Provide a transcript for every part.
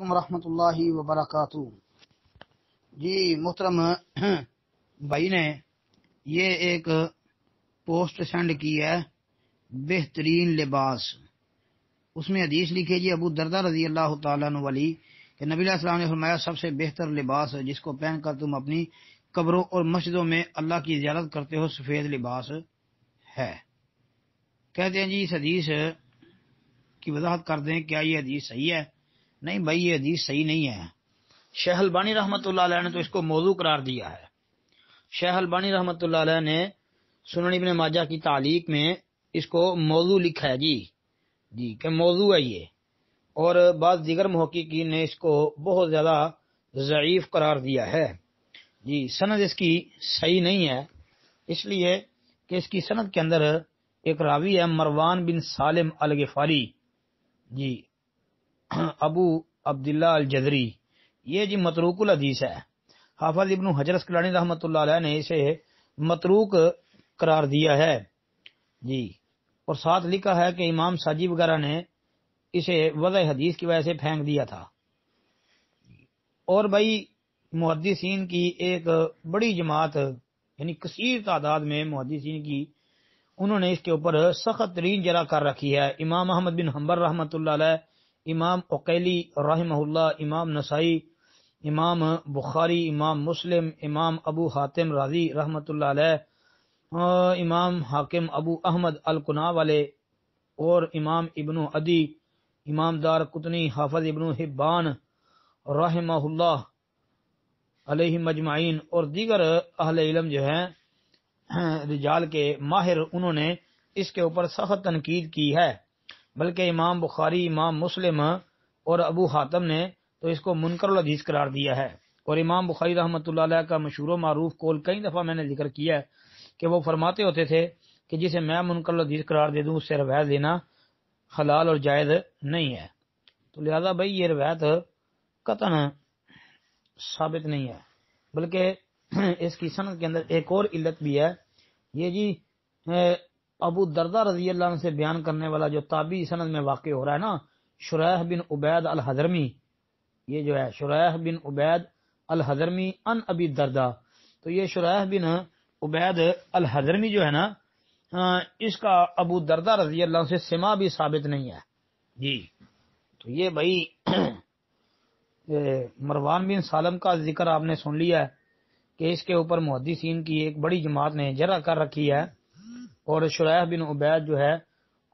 ورحمۃ اللہ وبرکاتہ۔ جی محترم بھائی نے یہ ایک پوسٹ سینڈ کی ہے، بہترین لباس۔ اس میں حدیث لکھے جی ابو دردہ رضی اللہ تعالیٰ عنہ والی کہ نبی علیہ السلام نے فرمایا سب سے بہتر لباس جس کو پہن کر تم اپنی قبروں اور مسجدوں میں اللہ کی زیارت کرتے ہو سفید لباس ہے۔ کہتے ہیں جی اس حدیث کی وضاحت کر دیں، کیا یہ حدیث صحیح ہے؟ نہیں بھائی، یہ حدیث صحیح نہیں ہے۔ شیخ البانی رحمۃ اللہ علیہ نے تو اس کو موضوع قرار دیا ہے۔ شیخ البانی رحمۃ اللہ علیہ نے سنن ابن ماجہ کی تعلیق میں اس کو موضوع لکھا ہے جی کہ موضوع ہے یہ، اور بعض دیگر محققین نے اس کو بہت زیادہ ضعیف قرار دیا ہے۔ جی سند اس کی صحیح نہیں ہے، اس لیے کہ اس کی سند کے اندر ایک راوی ہے مروان بن سالم الغفاری، جی ابو عبداللہ الجزری، یہ جی متروک الحدیث ہے۔ حافظ ابن حجر اسقلانی رحمۃ اللہ علیہ نے اسے متروک قرار دیا ہے جی، اور ساتھ لکھا ہے کہ امام ساجی وغیرہ نے اسے وضع حدیث کی وجہ سے پھینک دیا تھا۔ اور بھائی محدثین کی ایک بڑی جماعت، یعنی کثیر تعداد میں محدثین کی، انہوں نے اس کے اوپر سخت ترین جرح کر رکھی ہے۔ امام احمد بن حنبل رحمۃ اللہ علیہ، امام عقیلی رحمہ اللہ، امام نسائی، امام بخاری، امام مسلم، امام ابو حاتم رازی رحمۃ اللہ علیہ، امام حاکم ابو احمد القنا والے، اور امام ابن عدی، امام دار قطنی، حافظ ابن حبان رحمہ اللہ علیہ مجمعین، اور دیگر اہل علم جو ہیں رجال کے ماہر، انہوں نے اس کے اوپر سخت تنقید کی ہے۔ بلکہ امام بخاری، امام مسلم اور ابو حاتم نے تو اس کو منکر الحدیث قرار دیا ہے۔ اور امام بخاری رحمۃ اللہ علیہ کا مشہور و معروف قول کئی دفعہ میں نے ذکر کیا ہے کہ وہ فرماتے ہوتے تھے کہ جسے میں منکر الحدیث قرار دے دوں اس سے روایت دینا حلال اور جائز نہیں ہے۔ تو لہذا بھائی یہ روایت قطعاً ثابت نہیں ہے، بلکہ اس کی سند کے اندر ایک اور علت بھی ہے۔ یہ جی ابو دردہ رضی اللہ عنہ سے بیان کرنے والا جو تابعی سند میں واقع ہو رہا ہے نا، شریح بن عبید الحضرمی، یہ جو ہے شریح بن عبید الحضرمی ان ابی دردہ، تو یہ شریح بن عبید الحضرمی جو ہے نا، اس کا ابو دردہ رضی اللہ عنہ سے سما بھی ثابت نہیں ہے جی۔ تو یہ بھائی مروان بن سالم کا ذکر آپ نے سن لیا ہے کہ اس کے اوپر محدثین کی ایک بڑی جماعت نے جرح کر رکھی ہے، اور شریح بن عبید جو ہے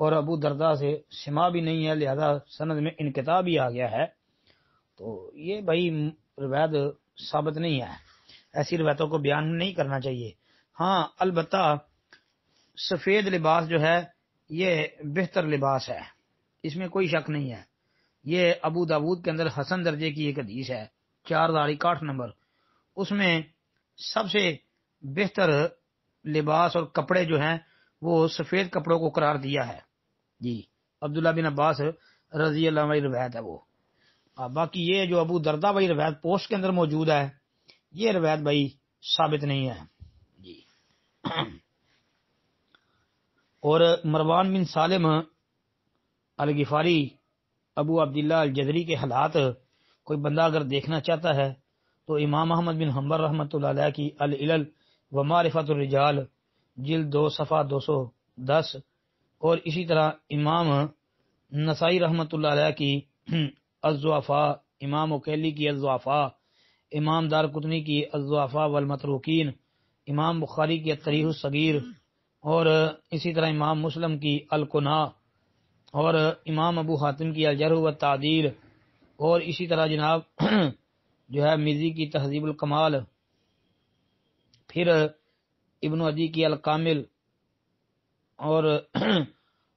اور ابو دردہ سے سما بھی نہیں ہے، لہذا سند میں انقطاع بھی آ گیا ہے۔ تو یہ بھائی روایت ثابت نہیں ہے، ایسی روایتوں کو بیان نہیں کرنا چاہیے۔ ہاں البتہ سفید لباس جو ہے یہ بہتر لباس ہے، اس میں کوئی شک نہیں ہے۔ یہ ابو داود کے اندر حسن درجے کی ایک حدیث ہے، 4061 نمبر، اس میں سب سے بہتر لباس اور کپڑے جو ہیں وہ سفید کپڑوں کو قرار دیا ہے جی۔ عبداللہ بن عباس رضی اللہ عنہ روایت ہے وہ۔ باقی یہ جو ابو دردہ بھائی روایت پوسٹ کے اندر موجود ہے، یہ روایت بھائی ثابت نہیں ہے جی۔ اور مروان بن سالم الغفاری ابو عبداللہ الجزری کے حالات کوئی بندہ اگر دیکھنا چاہتا ہے تو امام احمد بن حنبل رحمۃ اللہ علیہ کی العلل و معرفت الرجال جلد 2 صفحہ 210، اور اسی طرح امام نسائی رحمۃ اللہ علیہ کی الضعفاء، امام عقیلی کی الضعفاء، امام دار قطنی کی الضعفاء والمتروکین، امام بخاری کی التاریخ الصغیر، اور اسی طرح امام مسلم کی القنا، اور امام ابو حاتم کی الجرح والتعدیل، اور اسی طرح جناب جو ہے مزی کی تہذیب الکمال، پھر ابن عدی کی الکامل، اور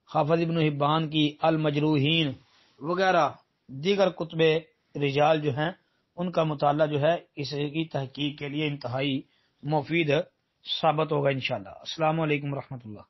حافظ ابن حبان کی المجروحین وغیرہ دیگر کتب رجال جو ہیں ان کا مطالعہ جو ہے اس کی تحقیق کے لیے انتہائی مفید ثابت ہوگا انشاءاللہ۔ السلام علیکم ورحمۃ اللہ۔